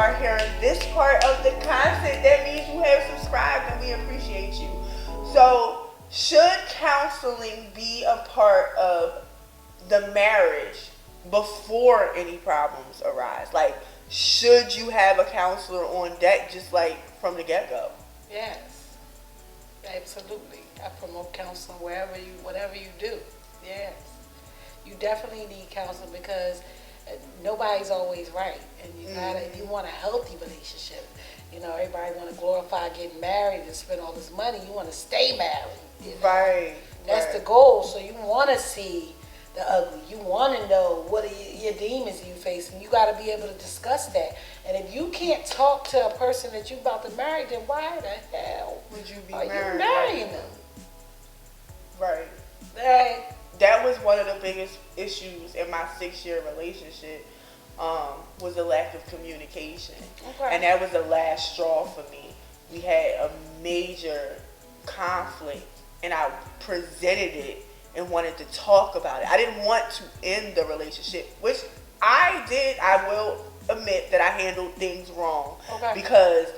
are hearing this part of the content, that means you have subscribed and we appreciate you. So, should counseling be a part of the marriage before any problems arise? Like, should you have a counselor on deck just like from the get-go? Yes, absolutely. I promote counseling whatever you do. Yes, you definitely need counseling because nobody's always right, and you want a healthy relationship. You know, everybody want to glorify getting married and spend all this money. You want to stay married. You know? Right. That's the goal. So you want to see the ugly. You want to know what are your demons you face, and you got to be able to discuss that. And if you can't talk to a person that you about to marry, then why the hell would you be are married? You marrying them? Right. Right. That was one of the biggest issues in my 6-year relationship. Was the lack of communication. Okay. And that was the last straw for me. We had a major conflict, and I presented it and wanted to talk about it. I didn't want to end the relationship, which I did. I will admit that I handled things wrong. Okay. Because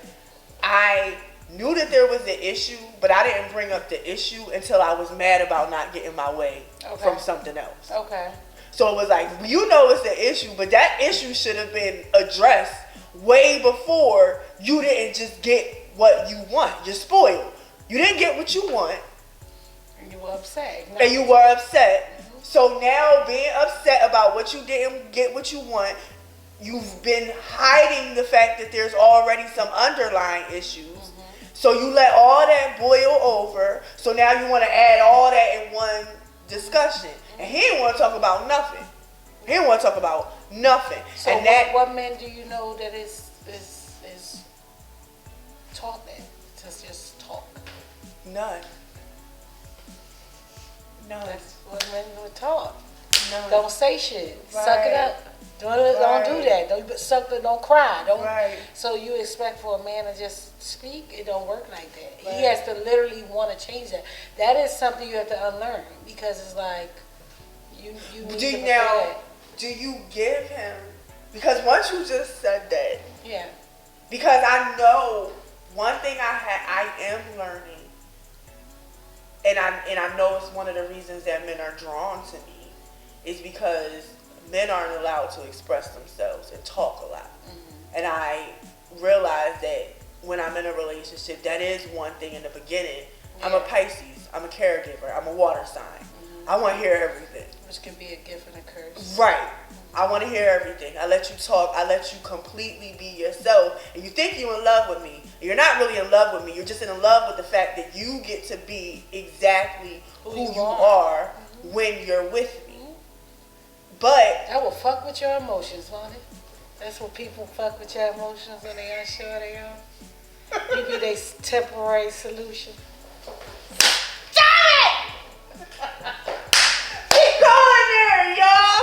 I knew that there was an issue, but I didn't bring up the issue until I was mad about not getting my way from something else. Okay. So it was like, you know it's an issue, but that issue should have been addressed way before you didn't just get what you want. You're spoiled. You didn't get what you want. And you were upset. And you were upset. Mm-hmm. So now being upset about what you didn't get what you want, you've been hiding the fact that there's already some underlying issues. Mm-hmm. So you let all that boil over. So now you want to add all that in one discussion. And he didn't want to talk about nothing. He didn't want to talk about nothing. So and what men do you know that is taught that? To just talk? None. That's what men were taught. None. Don't say shit. Right. Suck it up. Don't do that. Don't cry. Don't. Right. So you expect for a man to just speak? It don't work like that. Right. He has to literally want to change that. That is something you have to unlearn, because it's like you need to now. Do you give him? Because once you just said that. Yeah. Because I know one thing I am learning, and I know it's one of the reasons that men are drawn to me, is because men aren't allowed to express themselves and talk a lot. Mm-hmm. And I realize that when I'm in a relationship, that is one thing in the beginning. Yeah. I'm a Pisces. I'm a caregiver. I'm a water sign. Mm-hmm. I want to hear everything. Which can be a gift and a curse. Right. Mm-hmm. I want to hear everything. I let you talk. I let you completely be yourself. And you think you're in love with me. You're not really in love with me. You're just in love with the fact that you get to be exactly who you are mm-hmm. when you're with me. But that will fuck with your emotions, won't it? That's what people fuck with your emotions when they aren't sure they are. You be their temporary solution. Damn it! Keep going there, y'all.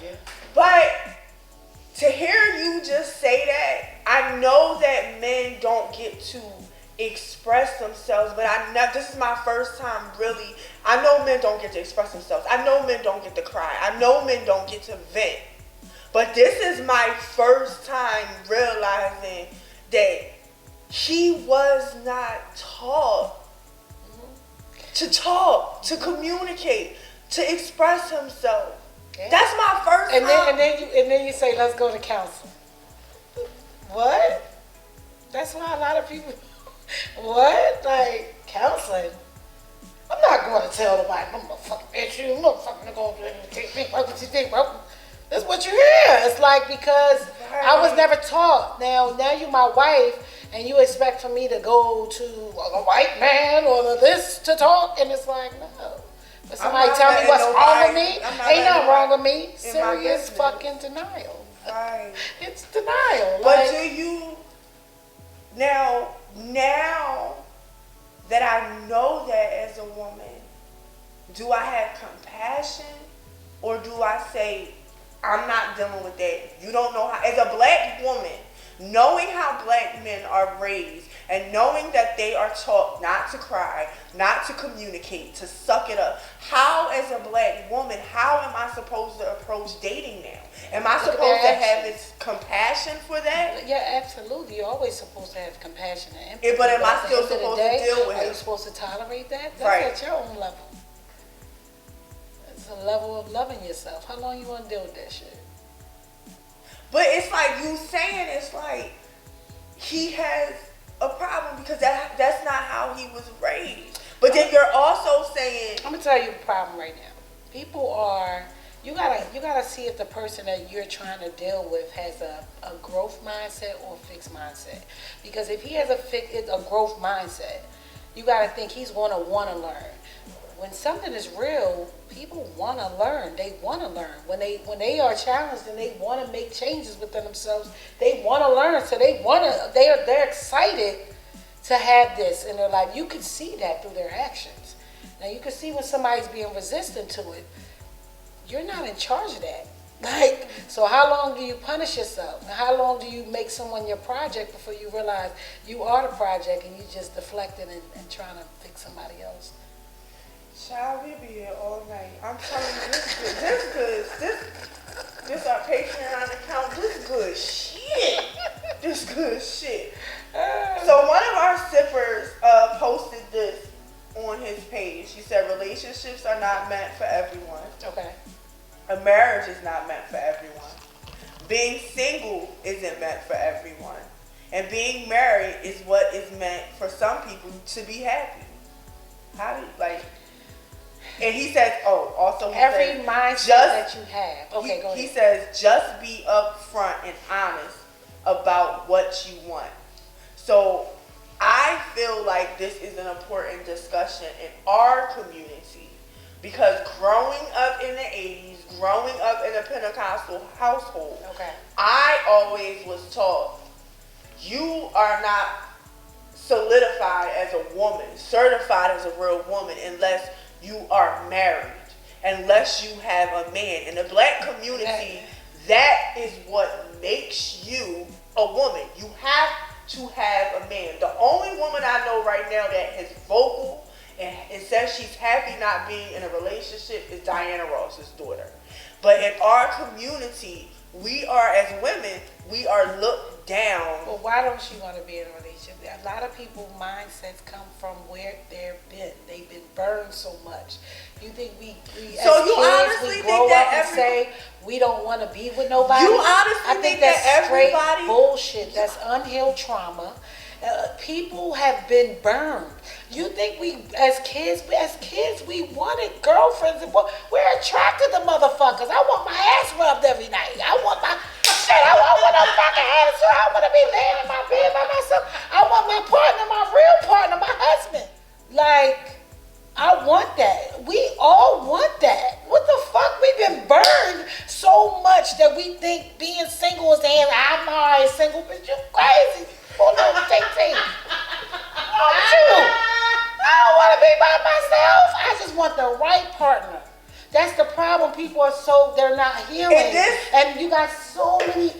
Yeah. But to hear you just say that, I know that men don't get to express themselves, but this is my first time really. I know men don't get to express themselves. I know men don't get to cry. I know men don't get to vent. But this is my first time realizing that he was not taught to communicate, to express himself. Yeah. That's my first time. And then you say, let's go to counseling. What? That's why a lot of people. What? Like, counseling? I'm not going to tell nobody, I'm going to fucking bitch you, I'm fucking going to take me, what you think, bro? That's what you hear. It's like, because I was never taught. Now you my wife, and you expect for me to go to a white man or this to talk, and it's like, no. But somebody tell me what's wrong with me? Ain't nothing wrong with me. Serious fucking denial. Right. It's denial. But do you, now that I know that as a woman, do I have compassion, or do I say, I'm not dealing with that? You don't know how. As a black woman, knowing how black men are raised and knowing that they are taught not to cry, not to communicate, to suck it up. How, as a black woman, how am I supposed to approach dating now? Am I supposed to have this compassion for that? Yeah, absolutely. You're always supposed to have compassion and empathy. But am I still supposed to deal with it? Are you supposed to tolerate that? That's at your own level. It's a level of loving yourself. How long you want to deal with that shit? But it's like you saying, it's like he has a problem because that's not how he was raised. But then you're also saying, I'm gonna tell you the problem right now. People are, you gotta see if the person that you're trying to deal with has a growth mindset or a fixed mindset. Because if he has a growth mindset, you gotta think he's gonna wanna learn. When something is real, people want to learn. They want to learn. When they are challenged and they want to make changes within themselves, they want to learn. So they're excited to have this in their life. You can see that through their actions. Now you can see when somebody's being resistant to it. You're not in charge of that. Like, so how long do you punish yourself? How long do you make someone your project before you realize you are the project and you just deflecting and trying to fix somebody else? Child, we be here all night. I'm telling you, this our Patreon account. This good shit. This good shit. So one of our sippers posted this on his page. She said, relationships are not meant for everyone. Okay. A marriage is not meant for everyone. Being single isn't meant for everyone. And being married is what is meant for some people to be happy. How do you, like... And he says, every mindset that you have. Okay, go ahead. He says, just be upfront and honest about what you want. So I feel like this is an important discussion in our community because growing up in the 80s, growing up in a Pentecostal household, I always was taught you are not solidified as a woman, certified as a real woman unless you are married, unless you have a man. In the black community, that is what makes you a woman. You have to have a man. The only woman I know right now that is vocal and says she's happy not being in a relationship is Diana Ross's daughter. But in our community, we are, as women, we are looked down. Well, why don't you want to be in a relationship? A lot of people's mindsets come from where they've been. They've been burned so much. You think we so you honestly we grow think that up and say we don't want to be with nobody? You honestly think that straight everybody bullshit. That's unhealed trauma. People have been burned. You think we, as kids, we wanted girlfriends. We're attracted to motherfuckers. I want my ass rubbed every night. I want my shit. I want a fucking attitude. I want to be laying in my bed by myself. I want my partner, my real partner, my husband. Like, I want that. We all want that. What the fuck? We've been burned so much that we think being single is the answer. I'm already single, but you crazy. Oh no, take. Oh, shoot. I don't want to be by myself. I just want the right partner. That's the problem. People are they're not healing. And you got so many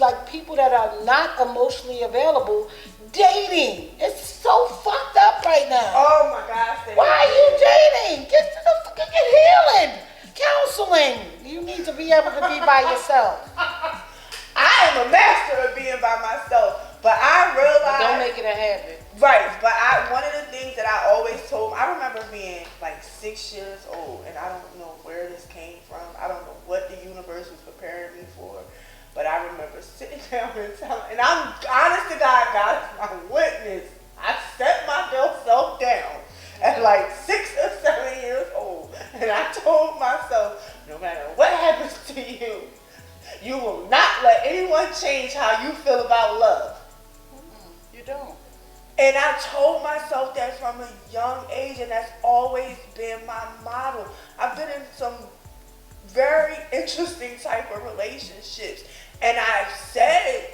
like people that are not emotionally available dating. It's so fucked up right now. Oh my God. Why are you dating? Get healing. Counseling. You need to be able to be by yourself. I am a master of being by myself, but I realized... But don't make it a habit. Right, but one of the things that I always told... I remember being like 6 years old, and I don't know where this came from. I don't know what the universe was preparing me for, but I remember sitting down and telling... And I'm honest to God is my witness. I set myself down at like 6 or 7 years old, and I told myself, no matter what happens to you, you will not let anyone change how you feel about love. You don't. And I told myself that from a young age, and that's always been my model. I've been in some very interesting type of relationships, and I've said,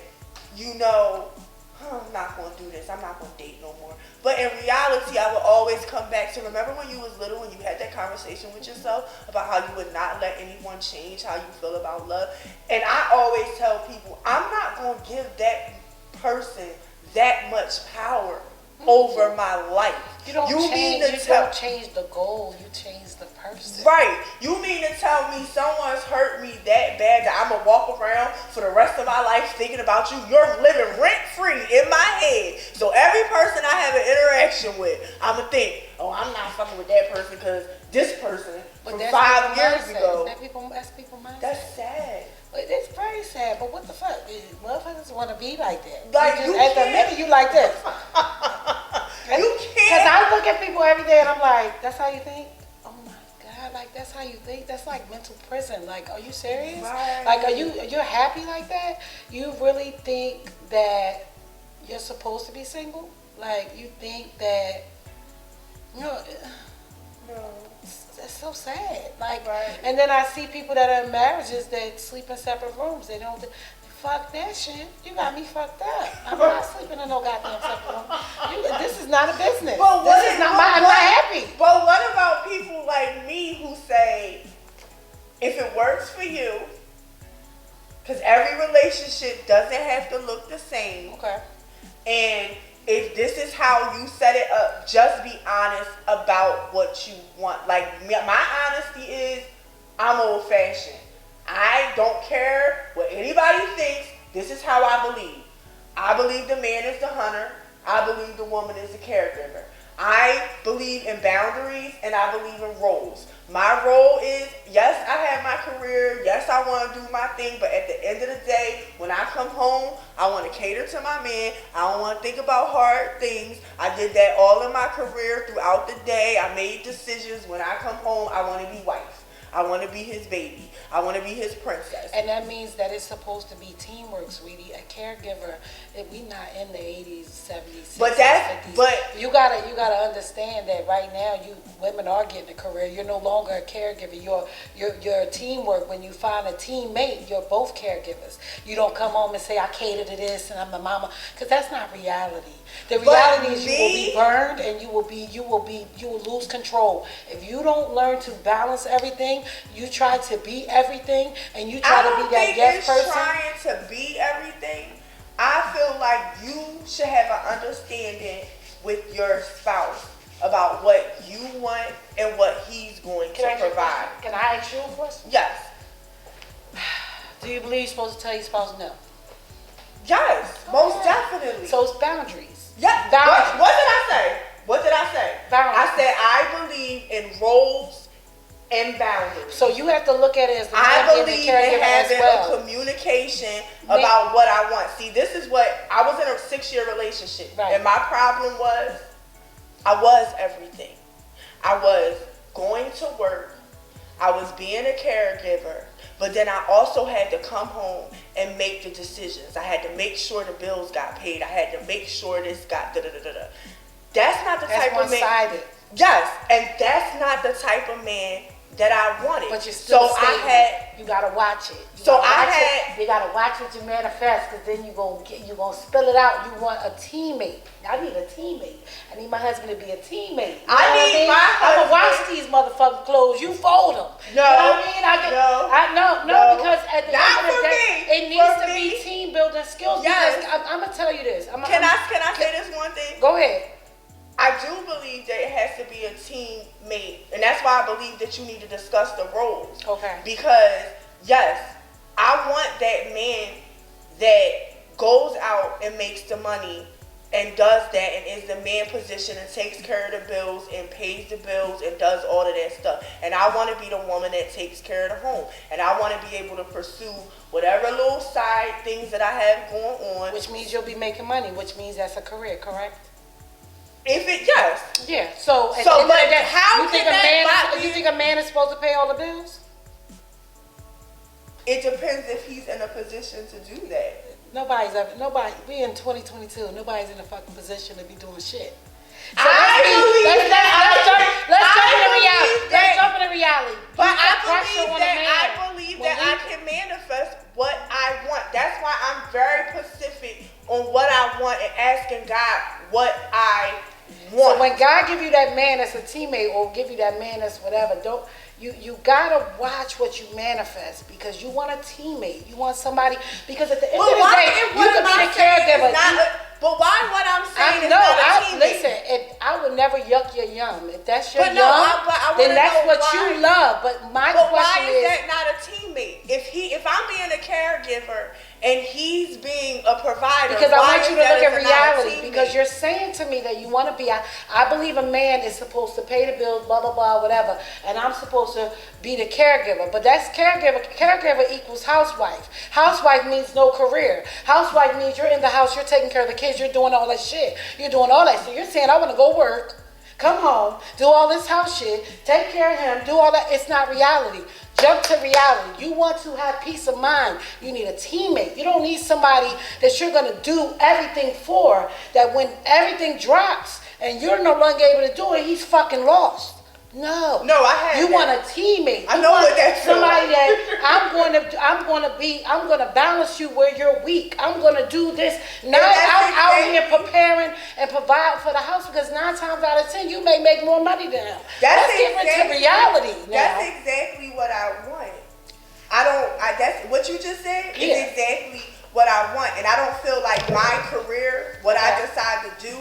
I'm not going to do this. I'm not going to date no more. But in reality, I would always come back to remember when you was little and you had that conversation with yourself about how you would not let anyone change how you feel about love. And I always tell people, I'm not going to give that person that much power over my life. You don't change the goal, you change the person. Right. You mean to tell me someone's hurt me that bad that I'm going to walk around for the rest of my life thinking about you? You're living rent-free in my head. So every person I have an interaction with, I'm going to think, oh, I'm not fucking with that person because this person from 5 years ago. That's people's mindset. That's sad. But it's very sad, but what the fuck? Motherfuckers want to be like that. Like, at the minute you like this. You can't. Because I look at people every day and I'm like, that's how you think? Oh my God, like that's how you think? That's like mental prison. Like, are you serious? Right. Like, you're happy like that? You really think that you're supposed to be single? Like, you think that, no. That's so sad. Like, right. And then I see people that are in marriages that sleep in separate rooms. They don't. Fuck that shit. You got me fucked up. I'm not sleeping in no goddamn separate room. This is not a business. I'm not happy. But what about people like me who say, if it works for you, because every relationship doesn't have to look the same. Okay. And if this is how you set it up, just be honest about what you want. Like, my honesty is, I'm old-fashioned. I don't care what anybody thinks. This is how I believe. I believe the man is the hunter. I believe the woman is the caregiver. I believe in boundaries and I believe in roles. My role is, yes, I have my career. Yes, I want to do my thing. But at the end of the day, when I come home, I want to cater to my man. I don't want to think about hard things. I did that all in my career throughout the day. I made decisions. When I come home, I want to be wife. I want to be his baby. I want to be his princess. And that means that it's supposed to be teamwork, sweetie. A caregiver. We not in the 80s, 70s, 60s, 50s. You gotta understand that right now, women are getting a career. You're no longer a caregiver. You're a teamwork. When you find a teammate, you're both caregivers. You don't come home and say, I cater to this and I'm the mama, because that's not reality. The reality is you will be burned and you will lose control. If you don't learn to balance everything, you try to be everything and you try to be that yes person. Trying to be everything. I feel like you should have an understanding with your spouse about what you want and what he's going to provide. Can I ask you a question? Yes. Do you believe you're supposed to tell your spouse no? Yes, most definitely. So it's boundaries. Yeah. Boundaries. What did I say? Boundaries. I said I believe in roles and boundaries. So you have to look at it as I believe in having a communication about what I want. See, this is what I was in a 6-year relationship, and my problem was I was everything. I was going to work. I was being a caregiver. But then I also had to come home and make the decisions. I had to make sure the bills got paid. I had to make sure this got da-da-da-da-da. That's not the type of man. One-sided. Yes, and that's not the type of man that I wanted. But you still you gotta watch it. You gotta watch what you manifest, because then you gonna spill it out. You want a teammate. I need a teammate. I need my husband to be a teammate. My husband. I'm gonna wash these motherfucking clothes. You fold them. No. You know what I mean? No, because at the end of the day, it needs to be team building skills. Yes. I'm gonna tell you this. Can I say this one thing? Go ahead. I do believe that it has to be a teammate, and that's why I believe that you need to discuss the roles. Okay. Because yes, I want that man that goes out and makes the money and does that and is the man position and takes care of the bills and pays the bills and does all of that stuff. And I want to be the woman that takes care of the home. And I want to be able to pursue whatever little side things that I have going on. Which means you'll be making money, which means that's a career, correct? Yes. Yeah. So how you think a man is supposed to pay all the bills? It depends if he's in a position to do that. We in 2022. Nobody's in a fucking position to be doing shit. So let's jump into reality. But I believe that I can manifest what I want. That's why I'm very specific on what I want and asking God what I want. So when God give you that man that's a teammate, or give you that man that's whatever, you gotta watch what you manifest, because you want a teammate. You want somebody, because at the end of the day, never yuck your yum. If that's your But yum, I then that's know what why. you love. But my But question why is that not a teammate? If I'm being a caregiver and he's being a provider, because I want you to look at reality. Teammate? Because you're saying to me that you want to be. I believe a man is supposed to pay the bills, blah blah blah, whatever, and I'm supposed to be the caregiver. But that's caregiver. Caregiver equals housewife. Housewife means no career. Housewife means you're in the house, you're taking care of the kids, you're doing all that shit. You're doing all that. So you're saying I want to go work, come home, do all this house shit, take care of him, do all that. It's not reality. Jump to reality. You want to have peace of mind. You need a teammate. You don't need somebody that you're going to do everything for, that when everything drops and you're no longer able to do it, he's fucking lost. No, I had. You want a teammate. I know what that's somebody that I'm gonna balance you where you're weak. I'm gonna do this. Not out here preparing and provide for the house, because 9 times out of 10 you may make more money than him. Let's get into reality now. That's exactly what I want. That's what you just said is exactly what I want, and I don't feel like my career, what I decide to do,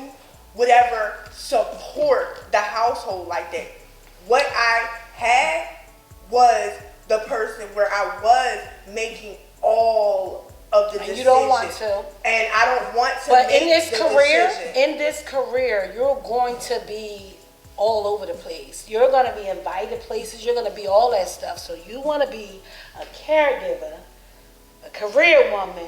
would ever support the household like that. What I had was the person where I was making all of the decisions. You don't want to. And I don't want to but make in this career, you're going to be all over the place. You're going to be invited places. You're going to be all that stuff. So you want to be a caregiver, a career woman.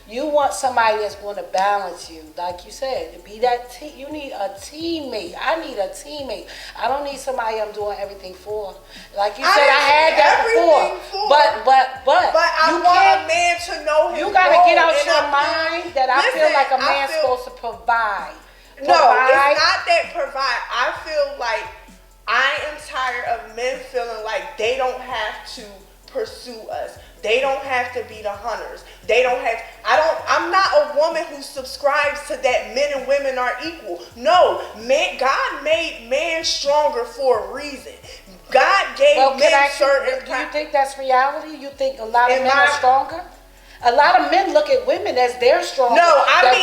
You want somebody that's going to balance you, like you said. To be that you need a teammate. I need a teammate. I don't need somebody I'm doing everything for. Like you said, I had that before. But I want a man to know his You got to get out your mind that I feel like a man's supposed to provide. No, it's not that provide. I feel like I am tired of men feeling like they don't have to pursue us. They don't have to be the hunters. I'm not a woman who subscribes to that men and women are equal. No, God made man stronger for a reason. God gave men certain. Do you think that's reality? You think a lot of men are stronger? A lot of men look at women as they're strong. No, I don't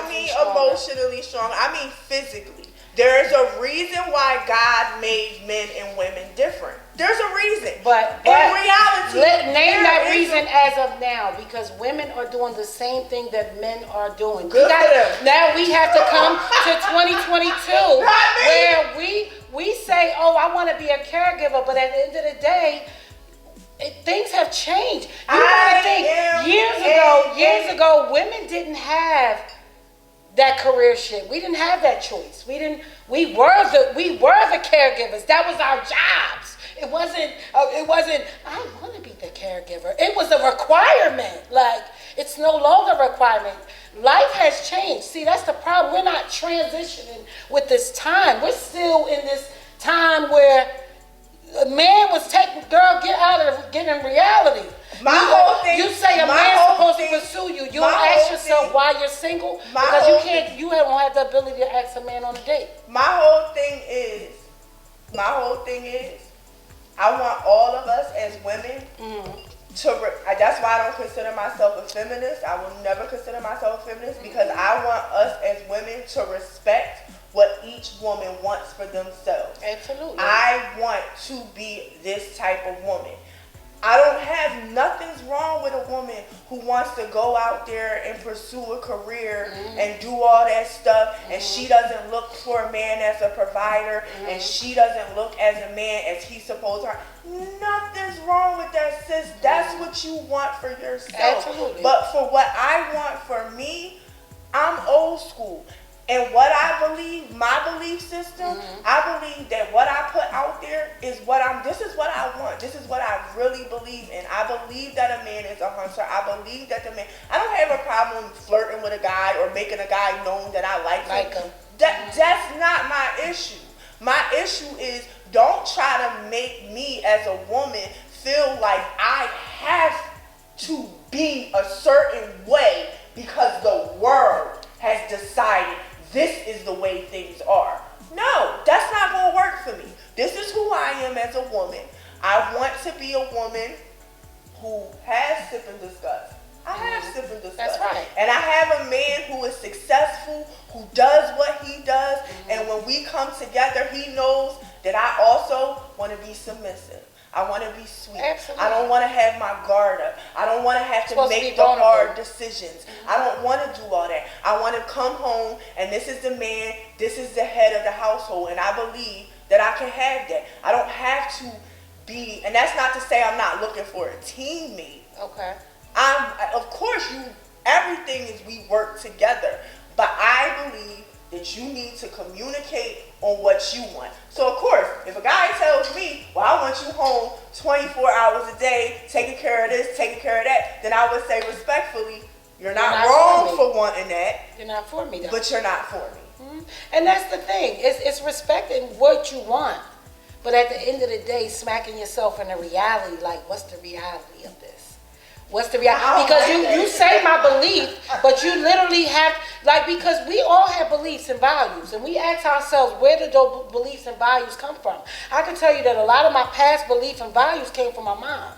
mean emotionally strong. I mean physically. There's a reason why God made men and women different. There's a reason. But in reality, name that reason as of now, because women are doing the same thing that men are doing. Now we have to come to 2022 where we say, oh, I want to be a caregiver, but at the end of the day, things have changed. You got to think, years ago, women didn't have that career shit. We didn't have that choice. We were the caregivers. That was our jobs. It wasn't I want to be the caregiver. It was a requirement. Like, it's no longer a requirement. Life has changed. See, that's the problem. We're not transitioning with this time. We're still in this time where a man was taking, girl, get in reality. You say a man's supposed to pursue you. You don't ask yourself why you're single, because you don't have the ability to ask a man on a date. My whole thing is, I want all of us as women that's why I don't consider myself a feminist. I will never consider myself a feminist, because I want us as women to respect what each woman wants for themselves. Absolutely. I want to be this type of woman. I don't have nothing's wrong with a woman who wants to go out there and pursue a career and do all that stuff, and she doesn't look for a man as a provider, and she doesn't look as a man as he's supposed to. Nothing's wrong with that, sis. That's what you want for yourself. Absolutely. But for what I want for me, I'm old school. And what I believe, my belief system, I believe that what I put out there is this is what I want. This is what I really believe in. I believe that a man is a hunter. I believe that I don't have a problem flirting with a guy or making a guy known that I like him. That's not my issue. My issue is, don't try to make me as a woman feel like I have to be a certain way because the world has decided this is the way things are. No, that's not going to work for me. This is who I am as a woman. I want to be a woman who has sip and discuss. I have sip and discuss. That's right. And I have a man who is successful, who does what he does, and when we come together, he knows that I also want to be submissive. I want to be sweet. Absolutely. I don't want to have my guard up. I don't want to have to make the hard decisions. I don't want to do all that. I want to come home and this is the man, this is the head of the household, and I believe that I can have that. I don't have to be, and that's not to say I'm not looking for a teammate. Okay. Of course, everything is we work together, but I believe that you need to communicate on what you want. So of course, if a guy tells me, well, I want you home 24 hours a day, taking care of this, taking care of that, then I would say respectfully, you're not wrong for wanting that. You're not for me, though. But you're not for me. Mm-hmm. And that's the thing. It's respecting what you want. But at the end of the day, smacking yourself in the reality, like, what's the reality of this? What's the reality? Because you say my belief, but you literally have, like, because we all have beliefs and values, and we ask ourselves, where did those beliefs and values come from? I can tell you that a lot of my past beliefs and values came from my mom,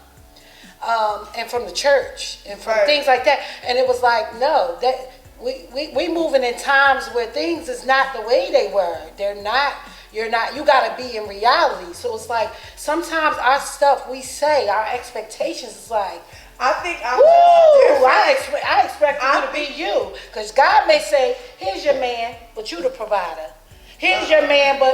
and from the church, and from things like that. And it was like, no, that we moving in times where things is not the way they were. They're not. You're not. You got to be in reality. So it's like sometimes our stuff we say, our expectations is like. I think I expect you to be you. Because God may say, here's your man, but you the provider. Here's your man, but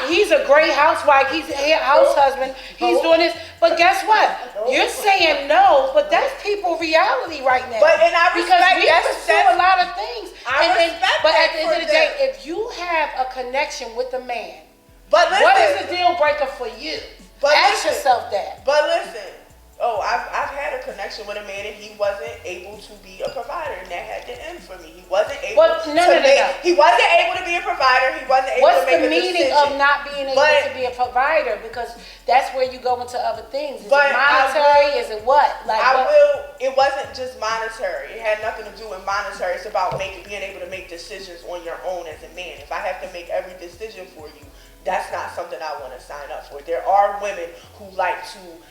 he's a great housewife. He's a house husband. He's doing this. But guess what? You're saying no, but that's people's reality right now. And I respect because we pursue a lot of things. But at the end of the day, if you have a connection with a man, what is the deal breaker for you? Ask yourself that. But listen. I've had a connection with a man and he wasn't able to be a provider, and that had to end for me. He wasn't able He wasn't able to be a provider. He wasn't able to make a decision. What's the meaning of not being able to be a provider? Because that's where you go into other things. Is it monetary? Is it what? It wasn't just monetary. It had nothing to do with monetary. It's about being able to make decisions on your own as a man. If I have to make every decision for you, that's not something I want to sign up for. There are women who like to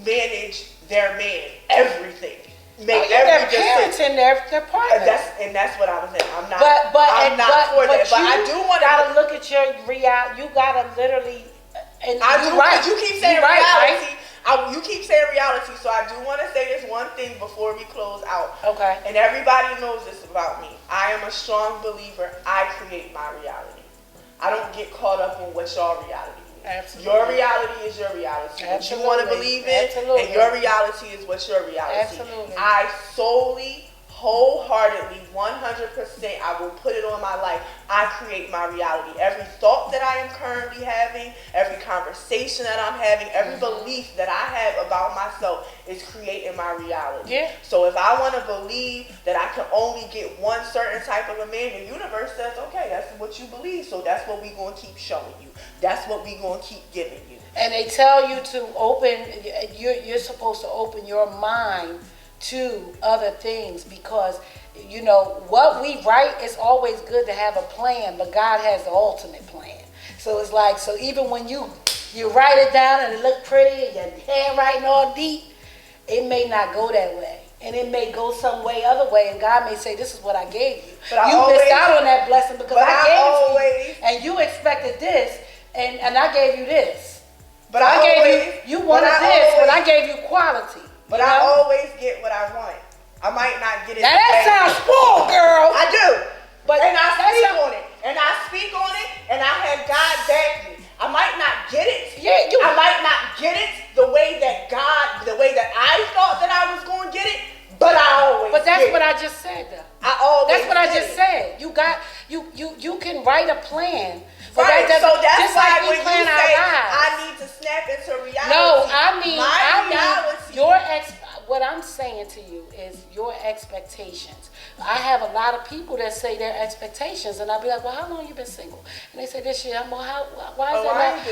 manage their man, everything, make every decision. Their partner. That's what I was saying. I'm not. I'm not for that. But I do want to. Gotta look at your reality. You gotta literally. And Because you keep saying reality. You keep saying reality. So I do want to say this one thing before we close out. Okay. And everybody knows this about me. I am a strong believer. I create my reality. I don't get caught up on what your reality is. Absolutely. Your reality is your reality. What you want to believe in, and your reality is what's your reality. Absolutely. I solely, wholeheartedly, 100%, I will put it on my life. I create my reality. Every thought that I am currently having, every conversation that I'm having, every belief that I have about myself is creating my reality. Yeah. So if I want to believe that I can only get one certain type of a man, the universe says, okay, that's what you believe, so that's what we're going to keep showing you. That's what we're going to keep giving you. And they tell you to you're supposed to open your mind to other things, because what we write is always good to have a plan, but God has the ultimate plan. So it's like, so even when you write it down and it look pretty and your handwriting all deep, it may not go that way. And it may go some other way, and God may say, this is what I gave you. You missed out on that blessing because I gave it to you. And you expected this, and I gave you this. But I gave you wanted this, but I gave you quality. But I always get what I want. I might not get it. Now that sounds spoiled, girl. I do. And I speak on it. And I speak on it, and I have God back me. I might not get it. I might not get it the way that I thought that I was going to get it, but I always But that's what I just said, though. That's what I just said. You can write a plan. But right, so that's why like when you say I need to snap into reality. No, I mean reality. What I'm saying to you is your expectations. I have a lot of people that say their expectations, and I'll be like, well, how long you been single? And they say this year. I'm like, why is that?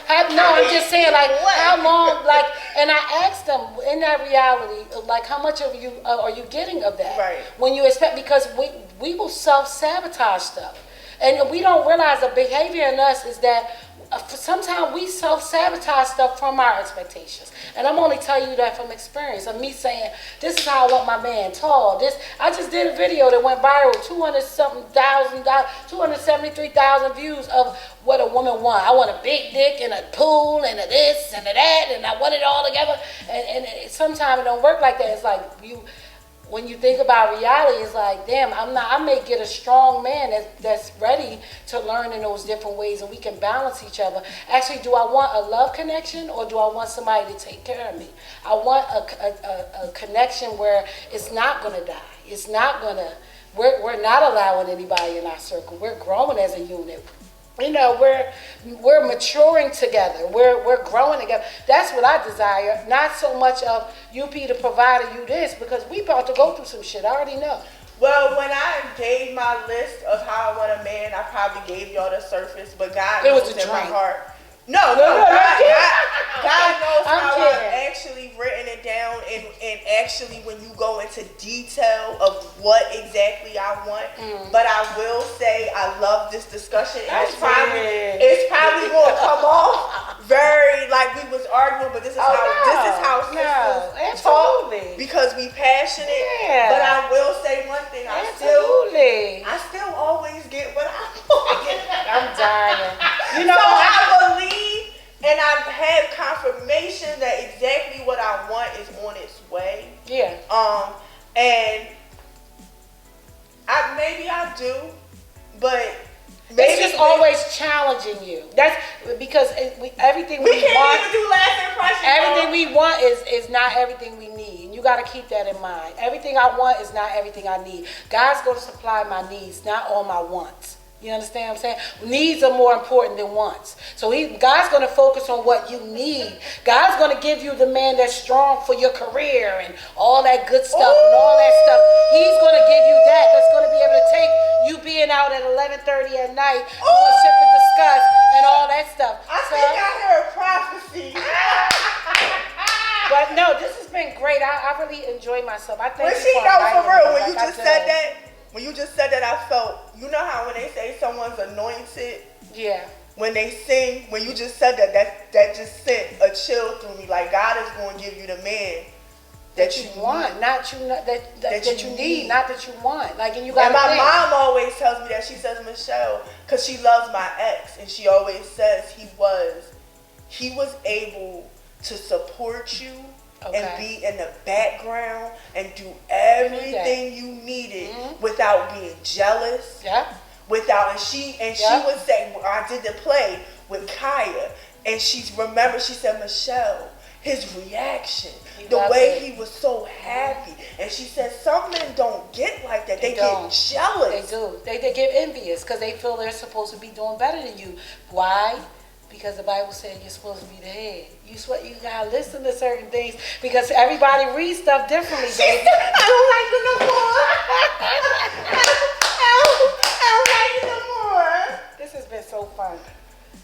I'm just saying, like, how long? Like, and I asked them in that reality, like, how much of you are you getting of that? Right. When you expect, because we will self-sabotage stuff. And we don't realize the behavior in us is that sometimes we self-sabotage stuff from our expectations. And I'm only telling you that from experience of me saying, this is how I want my man tall. I just did a video that went viral, 273,000 views of what a woman wants. I want a big dick and a pool and a this and a that, and I want it all together. And sometimes it don't work like that. It's like when you think about reality, it's like, damn, I may get a strong man that's ready to learn in those different ways, and we can balance each other. Actually, do I want a love connection, or do I want somebody to take care of me? I want a connection where it's not going to die. It's not going to, we're not allowing anybody in our circle. We're growing as a unit. You know, we're maturing together. We're growing together. That's what I desire. Not so much of you be the provider, you this, because we about to go through some shit. I already know. Well, when I gave my list of how I want a man, I probably gave y'all the surface, but God It was knows a in my dream. heart. God knows how I've actually written it down, and actually when you go into detail of what exactly I want. But I will say I love this discussion. And it's probably going to come off very like we was arguing, but this is how sisters talk because we passionate. Yeah. But I will say one thing: I still always get what I want. I'm dying. You know, so I believe. And I've had confirmation that exactly what I want is on its way. Yeah. And maybe I do, but maybe it's just always challenging you. That's because everything we can't want, even do last impression. everything we want is not everything we need. And you got to keep that in mind. Everything I want is not everything I need. God's going to supply my needs, not all my wants. You understand what I'm saying? Needs are more important than wants. So God's going to focus on what you need. God's going to give you the man that's strong for your career and all that good stuff and all that stuff. He's going to give you that. That's going to be able to take you being out at 11:30 at night, sip and discuss and all that stuff. I think I heard prophecy. But no, this has been great. I really enjoyed myself. I think for real, when you just said that. When you just said that, I felt, you know how when they say someone's anointed? Yeah. When they sing, when you just said that just sent a chill through me. Like God is going to give you the man that you want, that you need, not that you want. Like, and you got. And my mom always tells me that. She says, Michelle, because she loves my ex, and she always says he was able to support you. Okay. And be in the background and do everything you needed without being jealous. Yeah. She would say, I did the play with Kaya, and she said, Michelle, his reaction, the way he was so happy. And she said, some men don't get like that. They get jealous. They do. They get envious because they feel they're supposed to be doing better than you. Why? Because the Bible said you're supposed to be the head. You gotta listen to certain things because everybody reads stuff differently, baby. I don't like it no more. I don't like it no more. This has been so fun.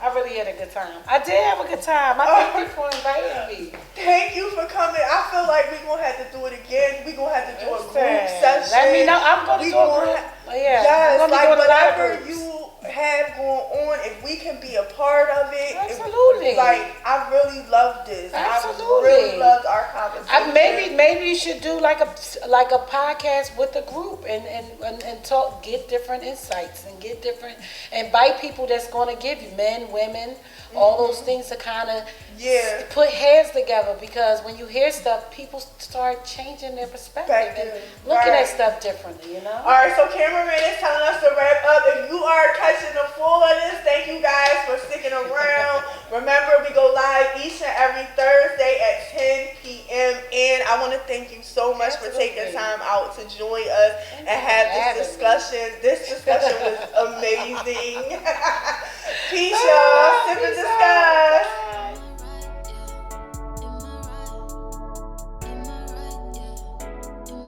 I really had a good time. I did have a good time. I thank you for inviting me. Thank you for coming. I feel like we're going to have to do it again. We're going to have to do a group session. Let me know. I'm going to do a group. Yes, like whatever you have going on, if we can be a part of it. Absolutely. Like, I really love this. Absolutely. I really loved our conversation. Maybe you should do like a podcast with a group and talk, get different insights and invite people that's going to give you men, women, all those things to kind of put heads together, because when you hear stuff, people start changing their perspective and looking at stuff differently, you know? All right, so cameraman is telling us to wrap up. If you are catching the full of this, thank you guys for sticking around. Remember, we go live each and every Thursday at 10 p.m. And I want to thank you so much for taking time out to join us and have this discussion. This discussion was amazing. Peace, y'all.